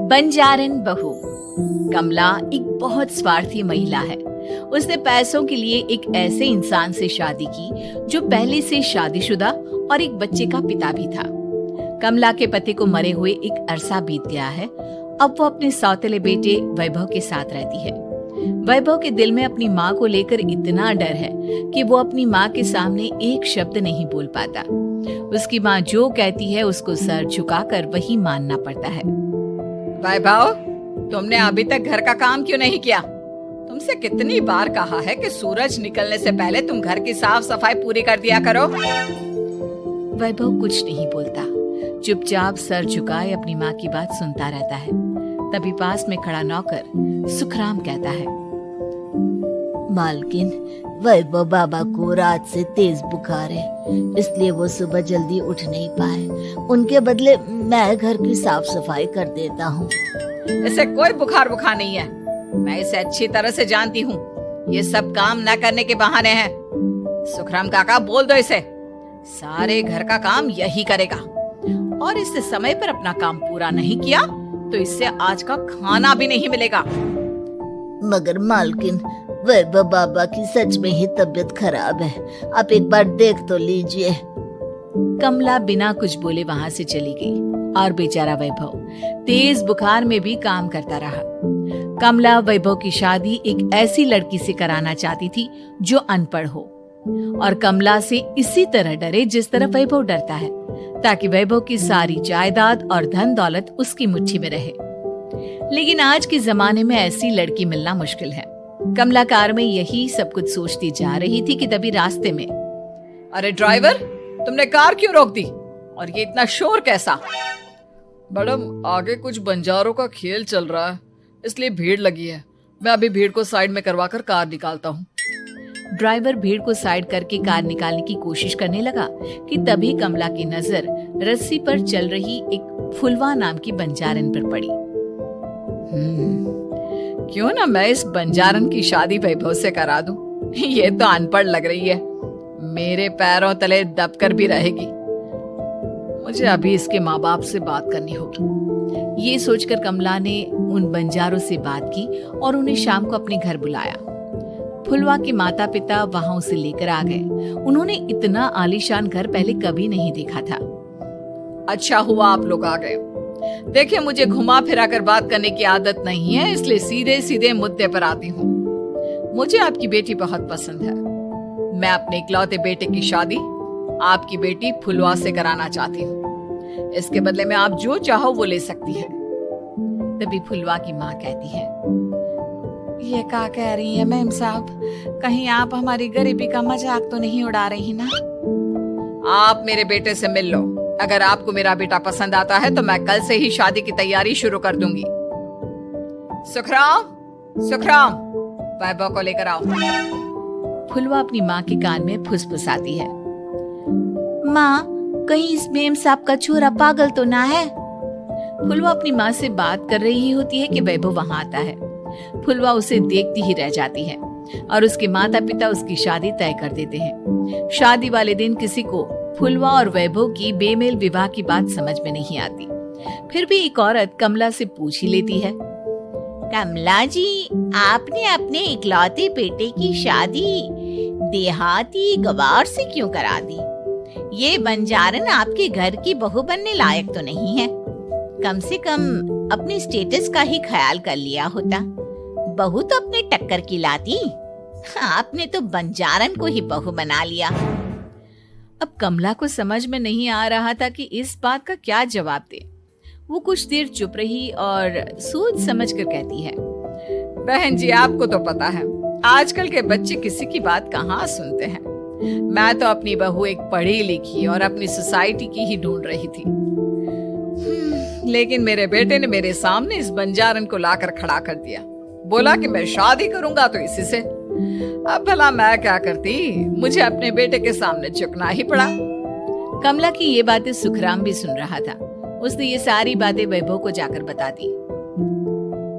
बंजारन बहू। कमला एक बहुत स्वार्थी महिला है। उसने पैसों के लिए एक ऐसे इंसान से शादी की जो पहले से शादीशुदा और एक बच्चे का पिता भी था। कमला के पति को मरे हुए एक अरसा बीत गया है। अब वो अपने सौतेले बेटे वैभव के साथ रहती है। वैभव के दिल में अपनी माँ को लेकर इतना डर है कि वो अपनी माँ के सामने एक शब्द नहीं बोल पाता। उसकी माँ जो कहती है उसको सर झुकाकर वही मानना पड़ता है। वैभव, तुमने अभी तक घर का काम क्यों नहीं किया? तुमसे कितनी बार कहा है कि सूरज निकलने से पहले तुम घर की साफ सफाई पूरी कर दिया करो। वैभव कुछ नहीं बोलता, चुपचाप सर झुकाए अपनी माँ की बात सुनता रहता है। तभी पास में खड़ा नौकर सुखराम कहता है, मालकिन, वैभव बाबा को रात से तेज बुखार है, इसलिए वो सुबह जल्दी उठ नहीं पाए। उनके बदले मैं घर की साफ सफाई कर देता हूँ। इसे कोई बुखार नहीं है। मैं इसे अच्छी तरह से जानती हूँ। ये सब काम न करने के बहाने हैं। सुखराम काका, बोल दो इसे। सारे घर का काम यही करेगा और इससे समय पर अपना काम पूरा नहीं किया तो इससे आज का खाना भी नहीं मिलेगा। मगर मालकिन, वैभव बाबा की सच में ही तबीयत खराब है, आप एक बार देख तो लीजिए। कमला बिना कुछ बोले वहां से चली गई और बेचारा वैभव तेज बुखार में भी काम करता रहा। कमला वैभव की शादी एक ऐसी लड़की से कराना चाहती थी जो अनपढ़ हो और कमला से इसी तरह डरे जिस तरह वैभव डरता है, ताकि वैभव की सारी जायदाद और धन दौलत उसकी मुट्ठी में रहे। लेकिन आज के जमाने में ऐसी लड़की मिलना मुश्किल है। कमला कार में यही सब कुछ सोचती जा रही थी कि तभी रास्ते में, अरे ड्राइवर, तुमने कार क्यों रोक दी? और ये इतना शोर कैसा? मैडम, आगे कुछ बंजारों का खेल चल रहा है, इसलिए भीड़ लगी है। मैं अभी भीड़ को साइड में करवाकर कार निकालता हूँ। ड्राइवर भीड़ को साइड करके कार निकालने की कोशिश करने लगा कि तभी कमला की नजर रस्सी पर चल रही एक फुलवा नाम की बंजारन पर पड़ी। क्यों ना मैं इस बंजारन की शादी वैभव से करा दूं? ये तो अनपढ़ लग रही है, मेरे पैरों तले दबकर भी रहेगी। मुझे अभी इसके माँ बाप से बात करनी होगी। ये सोचकर कमला ने उन बंजारों से बात की और उन्हें शाम को अपने घर बुलाया। फुलवा के माता पिता वहां उसे लेकर आ गए। उन्होंने इतना आलीशान घर पहले कभी नहीं देखा था। अच्छा हुआ आप लोग आ गए। देखिए, मुझे घुमा फिरा कर बात करने की आदत नहीं है, इसलिए सीधे सीधे मुद्दे पर आती हूँ। मुझे आपकी बेटी बहुत पसंद है। मैं अपने इकलौते बेटे की शादी आपकी बेटी फुलवा से कराना चाहती हूँ। इसके बदले में आप जो चाहो वो ले सकती है। तभी फुलवा की माँ कहती है, ये क्या कह रही है मैम साहब? कहीं आप हमारी गरीबी का मजाक तो नहीं उड़ा रही ना? आप मेरे बेटे से मिल लो। अगर आपको मेरा बेटा पसंद आता है तो मैं कल से ही शादी की तैयारी शुरू कर दूंगी। सुखराम, सुखराम, वैभव को लेकर आओ। फुलवा अपनी माँ के कान में फुसफुसाती है, माँ, कहीं इस मेम साहब का छोरा पागल तो ना है? फुलवा अपनी माँ से बात कर रही होती है कि वैभव वहां आता है। फुलवा उसे देखती ही रह जाती है और उसके माता पिता उसकी शादी तय कर देते हैं। शादी वाले दिन किसी को फुलवा और वैभव की बेमेल विवाह की बात समझ में नहीं आती। फिर भी एक औरत कमला से पूछ ही लेती है, कमला जी, आपने अपने इकलौते बेटे की शादी देहाती गवार से क्यों करा दी? ये बंजारन आपके घर की बहू बनने लायक तो नहीं है। कम से कम अपने स्टेटस का ही ख्याल कर लिया होता। बहू तो अपने टक्कर की लाती, आपने तो बंजारन को ही बहू बना लिया। अब कमला को समझ में नहीं आ रहा था कि इस बात का क्या जवाब दे। वो कुछ देर चुप रही और सोच समझ कर कहती है, बहन जी, आपको तो पता है आजकल के बच्चे किसी की बात कहाँ सुनते हैं। मैं तो अपनी बहू एक पढ़ी लिखी और अपनी सोसाइटी की ही ढूंढ रही थी। लेकिन मेरे बेटे ने मेरे सामने इस बंजारन को लाकर खड़ा कर दिया। बोला कि मैं शादी करूंगा तो इसी से। अब भला मैं क्या करती? मुझे अपने बेटे के सामने झुकना ही पड़ा। कमला की ये बातें सुखराम भी सुन रहा था। उसने ये सारी बातें वैभव को जाकर बता दी।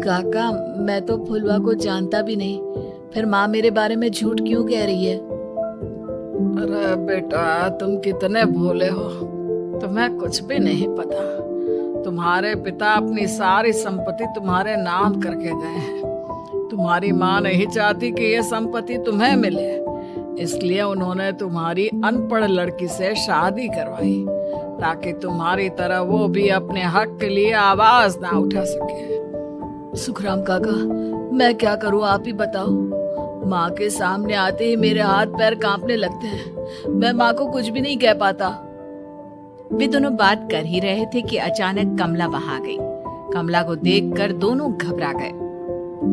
काका, मैं तो फुलवा को जानता भी नहीं, फिर माँ मेरे बारे में झूठ क्यों कह रही है? अरे बेटा, तुम कितने भोले हो, तुम्हें कुछ भी नहीं पता। तुम्हारे पिता अपनी सारी संपत्ति तुम्हारे नाम करके गए हैं। तुम्हारी माँ नहीं चाहती कि ये संपत्ति तुम्हें मिले, इसलिए उन्होंने तुम्हारी अनपढ़ लड़की से शादी करवाई ताकि तुम्हारी तरह वो भी अपने हक के लिए आवाज ना उठा सके। सुखराम काका, मैं क्या करूं, आप ही बताओ। माँ के सामने आते ही मेरे हाथ पैर कांपने लगते हैं। मैं माँ को कुछ भी नहीं कह पाता। वे दोनों बात कर ही रहे थे कि अचानक कमला वहां आ गई। कमला को देखकर दोनों घबरा गए।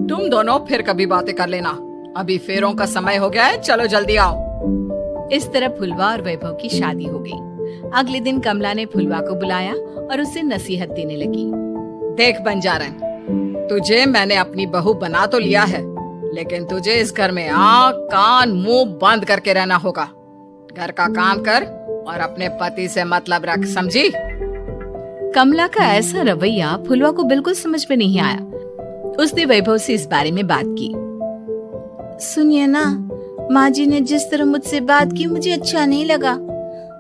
तुम दोनों फिर कभी बातें कर लेना, अभी फेरों का समय हो गया है, चलो जल्दी आओ। इस तरह फुलवा और वैभव की शादी हो गई। अगले दिन कमला ने फुलवा को बुलाया और उसे नसीहत देने लगी। देख बंजारन, तुझे मैंने अपनी बहू बना तो लिया है, लेकिन तुझे इस घर में आँख कान मुंह बंद करके रहना होगा। घर का काम कर और अपने पति से मतलब रख, समझी? कमला का ऐसा रवैया फुलवा को बिल्कुल समझ में नहीं आया। उसने वैभव से इस बारे में बात की। सुनिए ना, माँ जी ने जिस तरह मुझसे बात की मुझे अच्छा नहीं लगा।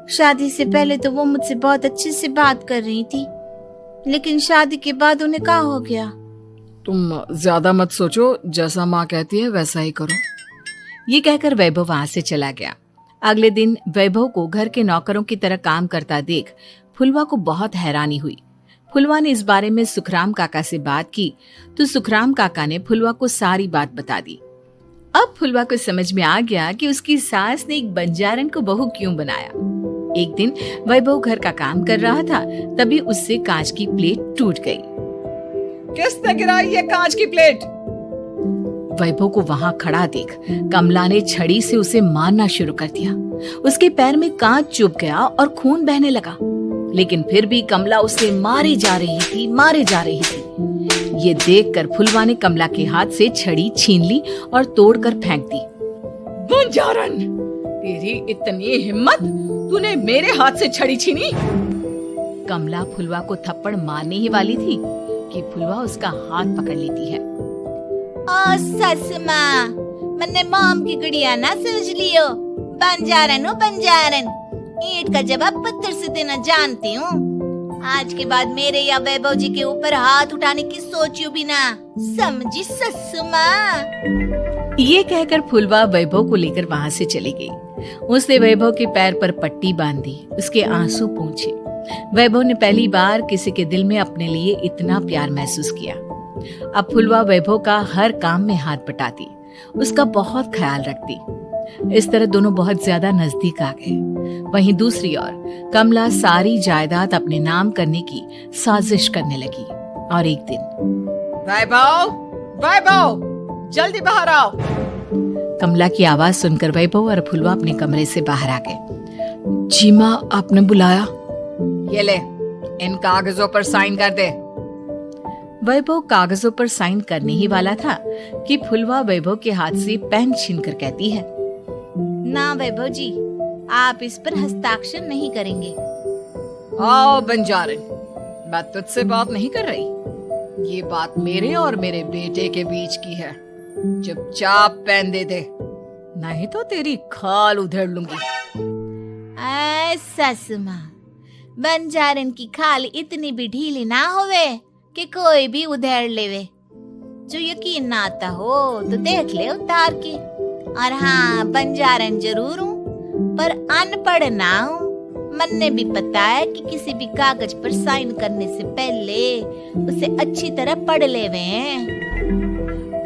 शादी से पहले तो वो मुझसे बहुत अच्छे से बात कर रही थी, लेकिन शादी के बाद उन्हें क्या हो गया? तुम ज्यादा मत सोचो, जैसा माँ कहती है वैसा ही करो। ये कहकर वैभव वहां से चला गया। अगले दिन वैभव को घर के नौकरों की तरह काम करता देख फुलवा को बहुत हैरानी हुई। फुलवा ने इस बारे में सुखराम काका से बात की तो सुखराम काका ने फुलवा को सारी बात बता दी। अब फुलवा को समझ में आ गया कि उसकी सास ने एक बंजारन को बहू क्यों बनाया। एक दिन वैभव घर का काम कर रहा था, तभी उससे कांच की प्लेट टूट गई। किसने गिराई ये कांच की प्लेट? वैभव को वहां खड़ा देख कमला ने छड़ी से उसे मारना शुरू कर दिया। उसके पैर में कांच चुभ गया और खून बहने लगा, लेकिन फिर भी कमला उसे मारे जा रही थी। ये देखकर फुलवा ने कमला के हाथ से छड़ी छीन ली और तोड़कर फेंक दी। बंजारन, तेरी इतनी हिम्मत, तूने मेरे हाथ से छड़ी छीनी? कमला फुलवा को थप्पड़ मारने ही वाली थी कि फुलवा उसका हाथ पकड़ लेती है। ओ सस माँ, मैंने मॉम की गुड़िया ना समझ लियो। बंजारन हो बंजारन, ईंट का जवाब पत्थर से देना जानती हूँ। आज के बाद मेरे या वैभव जी के ऊपर हाथ उठाने की सोचियो भी ना, समझी ससु माँ? ये कहकर फुलवा वैभव को लेकर वहां से चली गई। उसने वैभव के पैर पर पट्टी बांधी, उसके आंसू पोंछे। वैभव ने पहली बार किसी के दिल में अपने लिए इतना प्यार महसूस किया। अब फुलवा वैभव का हर काम में हाथ बटाती, उसका बहुत ख्याल रखती। इस तरह दोनों बहुत ज्यादा नजदीक आ गए। वहीं दूसरी ओर कमला सारी जायदाद अपने नाम करने की साजिश करने लगी। और एक दिन, वैभव, जल्दी बाहर आओ। कमला की आवाज सुनकर वैभव और फुलवा अपने कमरे से बाहर आ गए। जी माँ, आपने बुलाया? ये ले, इन कागजों पर साइन कर दे। वैभव कागजों पर साइन करने ही वाला था कि फुलवा वैभव के हाथ से पेन छीनकर कहती है, ना वैभव जी, आप इस पर हस्ताक्षर नहीं करेंगे। आओ बंजारन, मैं तुझसे बात नहीं कर रही। ये बात मेरे और मेरे बेटे के बीच की है। चुपचाप पेन दे दे, नहीं तो तेरी खाल उधेड़ लूंगी। ससु माँ, बंजारन की खाल इतनी भी ढीली ना होवे कि कोई भी उधेड़ लेवे। जो यकीन ना आता हो तो देख ले उतार के। और हाँ, बंजारन जरूर हूँ पर अनपढ़ ना हूँ। मैंने भी पता है कि किसी भी कागज पर साइन करने से पहले उसे अच्छी तरह पढ़ लेवे।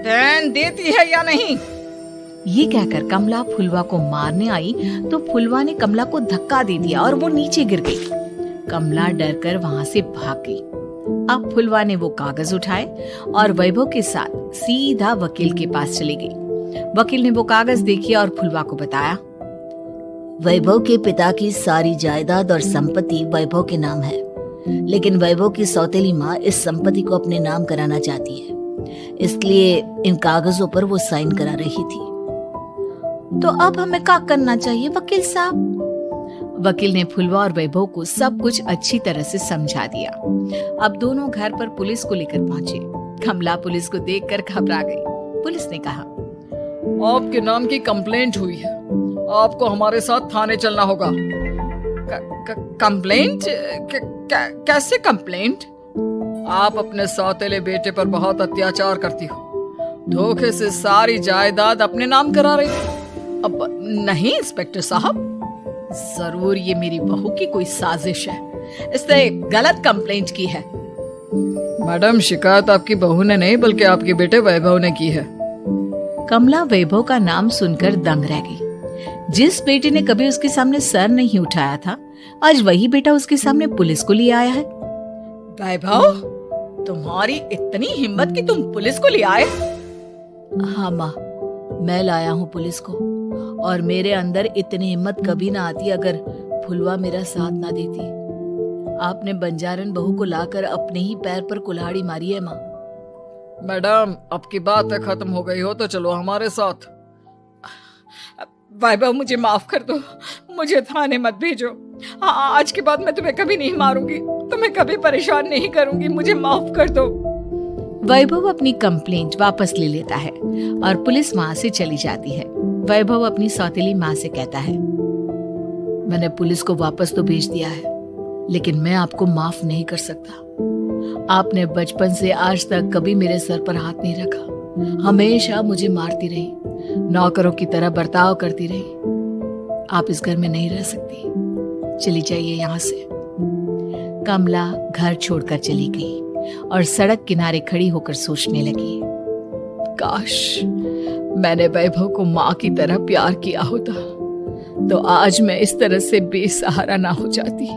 पेन देती है या नहीं? ये कहकर कमला फुलवा को मारने आई तो फुलवा ने कमला को धक्का दे दिया और वो नीचे गिर गई। कमला डरकर वहां से भाग गई। अब फुलवा ने वो कागज उठाए और वैभव के साथ सीधा वकील के पास चली गई। वकील ने वो कागज देखे और फुलवा को बताया, वैभव के पिता की सारी जायदाद और संपत्ति वैभव के नाम है, लेकिन वैभव की सौतेली माँ इस संपत्ति को अपने नाम कराना चाहती है, इसलिए इन कागजों पर वो साइन करा रही थी। तो अब हमें क्या करना चाहिए वकील साहब? वकील ने फुलवा और वैभव को सब कुछ अच्छी तरह से समझा दिया। अब दोनों घर पर पुलिस को लेकर पहुंचे। कमला पुलिस को देखकर घबरा गई। पुलिस ने कहा, आपके नाम की कंप्लेंट हुई है, आपको हमारे साथ थाने चलना होगा। कंप्लेंट? कैसे कंप्लेंट? आप अपने सौतेले बेटे पर बहुत अत्याचार करती हो, धोखे से सारी जायदाद अपने नाम करा रही हो। अब नहीं इंस्पेक्टर साहब, जरूर ये मेरी बहू की कोई साजिश है, इसने गलत कंप्लेंट की है। मैडम, शिकायत आपकी बहू ने नहीं बल्कि आपके बेटे वैभव ने की है। कमला वैभव का नाम सुनकर दंग रह गई। जिस बेटे ने कभी उसके सामने सर नहीं उठाया था, आज वही बेटा उसके सामने पुलिस को लिए आया है। वैभव, तुम्हारी इतनी हिम्मत कि तुम पुलिस को ले आए? हाँ माँ, मैं लाया हूँ पुलिस को, और मेरे अंदर इतनी हिम्मत कभी ना आती अगर फुलवा मेरा साथ ना देती। आपने बंजारन बहू को लाकर अपने ही पैर पर कुल्हाड़ी मारी है माँ। मैडम, अब की बात खत्म हो गई हो तो चलो हमारे साथ। वैभव, मुझे माफ कर दो, मुझे थाने मत भेजो। आज के बाद मैं तुम्हें कभी नहीं मारूंगी, तुम्हें कभी परेशान नहीं करूंगी, मुझे माफ कर दो। वैभव अपनी कंप्लेंट वापस ले लेता है और पुलिस वहां से चली जाती है। वैभव अपनी सौतेली माँ से कहता है, मैंने पुलिस को वापस तो भेज दिया है, लेकिन मैं आपको माफ नहीं कर सकता। आपने बचपन से आज तक कभी मेरे सर पर हाथ नहीं रखा, हमेशा मुझे मारती रही, नौकरों की तरह बर्ताव करती रही। आप इस घर में नहीं रह सकती, चली जाइए यहाँ से। कमला घर छोड़कर चली गई और सड़क किनारे खड़ी होकर सोचने लगी, काश मैंने वैभव को माँ की तरह प्यार किया होता तो आज मैं इस तरह से बेसहारा ना हो जाती।